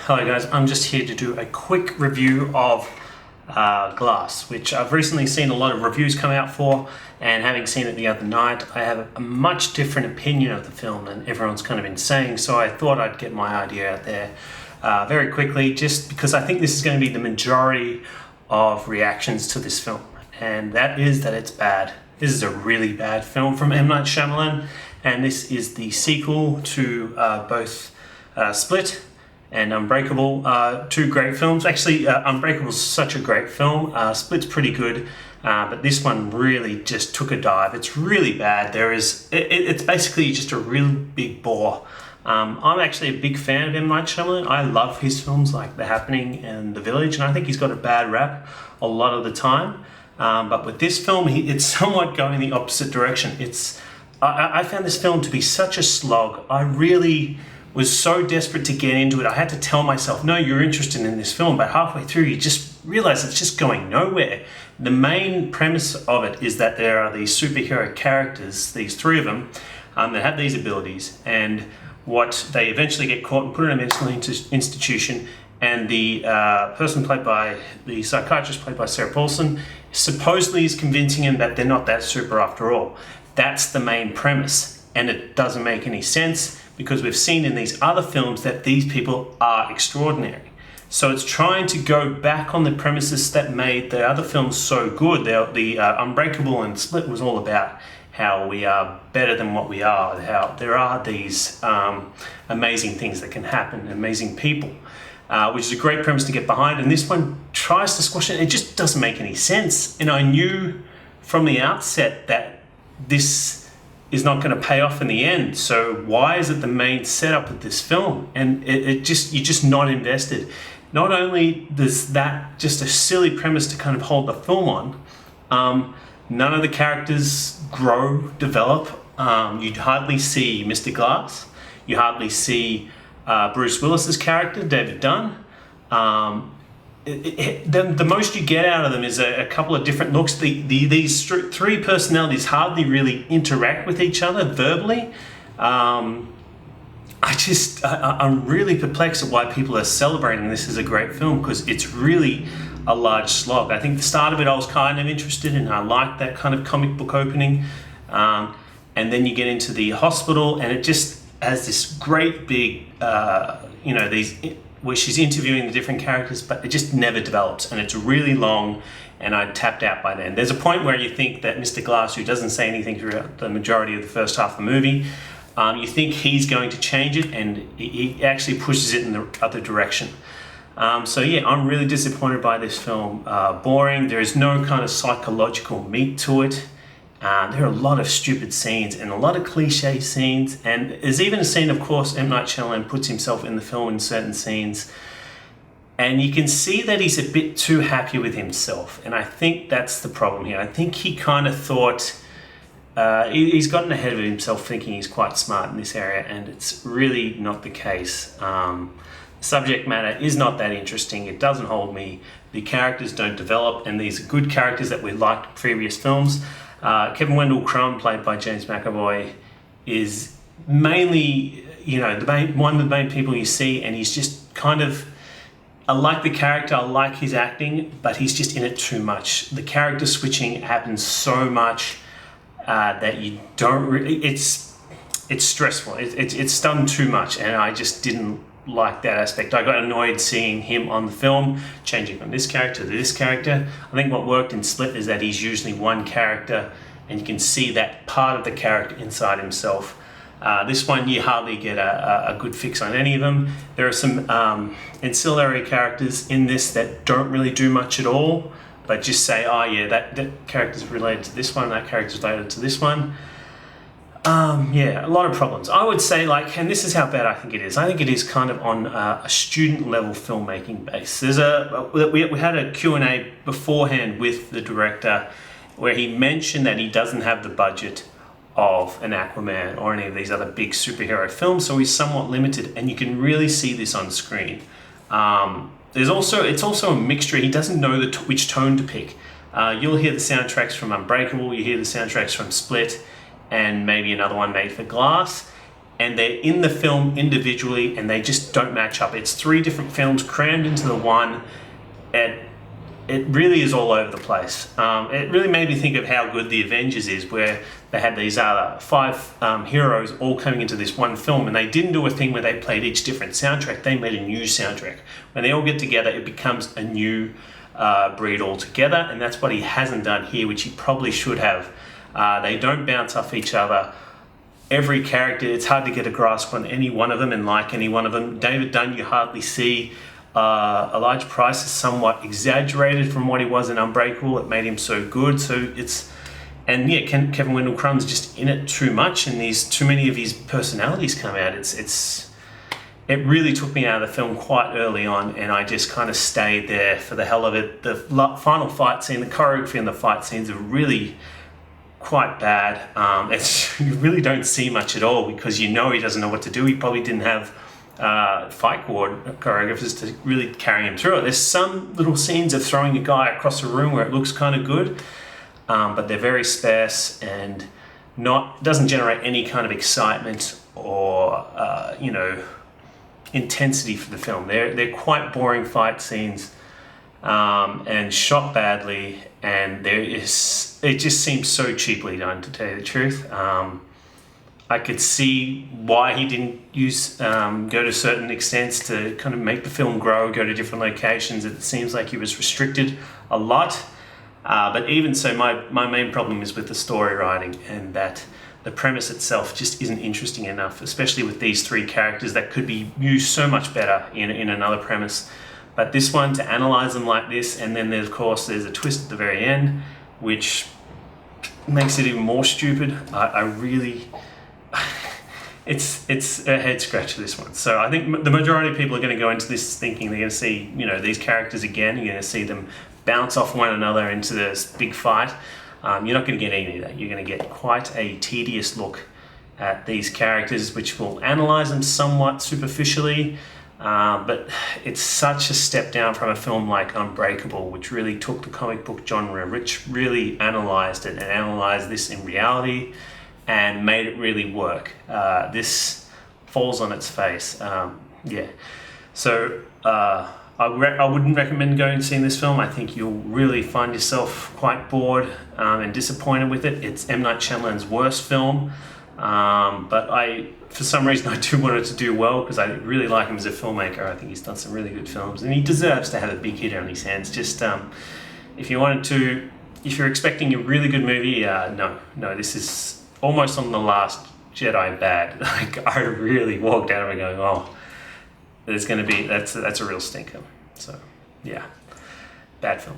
Hello guys, I'm just here to do a quick review of Glass, which I've recently seen a lot of reviews come out for, and having seen it the other night, I have a much different opinion of the film than everyone's kind of been saying, so I thought I'd get my idea out there very quickly, just because I think this is going to be the majority of reactions to this film, and that is that it's bad. This is a really bad film from M. Night Shyamalan, and this is the sequel to both Split and Unbreakable, two great films. Actually, Unbreakable's such a great film. Split's pretty good, but this one really just took a dive. It's really bad. It's basically just a real big bore. I'm actually a big fan of M. Night Shyamalan. I love his films like The Happening and The Village, and I think he's got a bad rap a lot of the time. But with this film, it's somewhat going the opposite direction. I found this film to be such a slog. I really was so desperate to get into it. I had to tell myself, no, you're interested in this film, but halfway through you just realize it's just going nowhere. The main premise of it is that there are these superhero characters, these three of them, that have these abilities, and they eventually get caught and put in a mental institution, and the the psychiatrist played by Sarah Paulson supposedly is convincing him that they're not that super after all. That's the main premise, and it doesn't make any sense, because we've seen in these other films that these people are extraordinary. So it's trying to go back on the premises that made the other films so good. The Unbreakable and Split was all about how we are better than what we are, how there are these amazing things that can happen, amazing people, which is a great premise to get behind. And this one tries to squash it. It just doesn't make any sense. And I knew from the outset that this is not going to pay off in the end. So why is it the main setup of this film? And you're just not invested. Not only does that just a silly premise to kind of hold the film on, none of the characters grow, develop. You hardly see Mr. Glass. You hardly see Bruce Willis's character, David Dunn. The most you get out of them is a couple of different looks. These three personalities hardly really interact with each other verbally. I'm really perplexed at why people are celebrating this as a great film, because it's really a large slog. I think the start of it I was kind of interested in. I liked that kind of comic book opening. And then you get into the hospital, and it just has this great big, where she's interviewing the different characters, but it just never develops, and it's really long, and I tapped out by then. There's a point where you think that Mr. Glass, who doesn't say anything throughout the majority of the first half of the movie, you think he's going to change it, and he actually pushes it in the other direction. So yeah, I'm really disappointed by this film. Boring. There is no kind of psychological meat to it. There are a lot of stupid scenes and a lot of cliche scenes, and there's even a scene, of course, M. Night Shyamalan puts himself in the film in certain scenes, and you can see that he's a bit too happy with himself, and I think that's the problem here. I think he kind of thought, he's gotten ahead of himself thinking he's quite smart in this area, and it's really not the case. Subject matter is not that interesting. It doesn't hold me. The characters don't develop, and these are good characters that we liked in previous films. Kevin Wendell Crumb, played by James McAvoy, is mainly, one of the main people you see, and he's just kind of, I like the character, I like his acting, but he's just in it too much. The character switching happens so much that you don't really, it's stressful. It's done too much, and I just didn't like that aspect. I got annoyed seeing him on the film, changing from this character to this character. I think what worked in Split is that he's usually one character, and you can see that part of the character inside himself. This one, you hardly get a good fix on any of them. There are some ancillary characters in this that don't really do much at all, but just say, oh yeah, that character's related to this one, that character's related to this one. Yeah, a lot of problems. I would say, and this is how bad I think it is. I think it is kind of on a student level filmmaking base. We had a Q&A beforehand with the director where he mentioned that he doesn't have the budget of an Aquaman or any of these other big superhero films, so he's somewhat limited, and you can really see this on screen. It's also a mixture. He doesn't know which tone to pick. You'll hear the soundtracks from Unbreakable, you hear the soundtracks from Split, and maybe another one made for Glass, and they're in the film individually, and they just don't match up. It's 3 different films crammed into the one, and it really is all over the place. It really made me think of how good The Avengers is, where they had these other 5 heroes all coming into this one film, and they didn't do a thing where they played each different soundtrack. They made a new soundtrack. When they all get together, it becomes a new breed altogether, and that's what he hasn't done here, which he probably should have. They don't bounce off each other. Every character, it's hard to get a grasp on any one of them and like any one of them. David Dunn, you hardly see. Elijah Price is somewhat exaggerated from what he was in Unbreakable. It made him so good. Kevin Wendell Crumb's just in it too much, and too many of his personalities come out. It really took me out of the film quite early on, and I just kind of stayed there for the hell of it. The final fight scene, the choreography and the fight scenes are really quite bad. You really don't see much at all, because he doesn't know what to do. He probably didn't have fight choreographers to really carry him through it. There's some little scenes of throwing a guy across a room where it looks kind of good, but they're very sparse and doesn't generate any kind of excitement or intensity for the film. They're quite boring fight scenes, and shot badly, and it just seems so cheaply done, to tell you the truth. I could see why he didn't go to certain extents to kind of make the film grow, go to different locations. It seems like he was restricted a lot. But even so, my main problem is with the story writing, and that the premise itself just isn't interesting enough, especially with these 3 characters that could be used so much better in another premise. But this one, to analyze them like this, and then there's a twist at the very end, which makes it even more stupid. I really... It's a head scratcher, this one. So I think the majority of people are going to go into this thinking they're going to see these characters again. You're going to see them bounce off one another into this big fight. You're not going to get any of that. You're going to get quite a tedious look at these characters, which will analyze them somewhat superficially, but it's such a step down from a film like Unbreakable, which really took the comic book genre, which really analyzed it and analyzed this in reality and made it really work. This falls on its face. So I wouldn't recommend going and seeing this film. I think you'll really find yourself quite bored and disappointed with it. It's M. Night Shyamalan's worst film, but for some reason I do want it to do well, because I really like him as a filmmaker. I think he's done some really good films, and he deserves to have a big hitter on his hands. Just if you're expecting a really good movie, no, this is almost on the Last Jedi bad. Like, I really walked out of it going, oh, that's a real stinker. So yeah, bad film.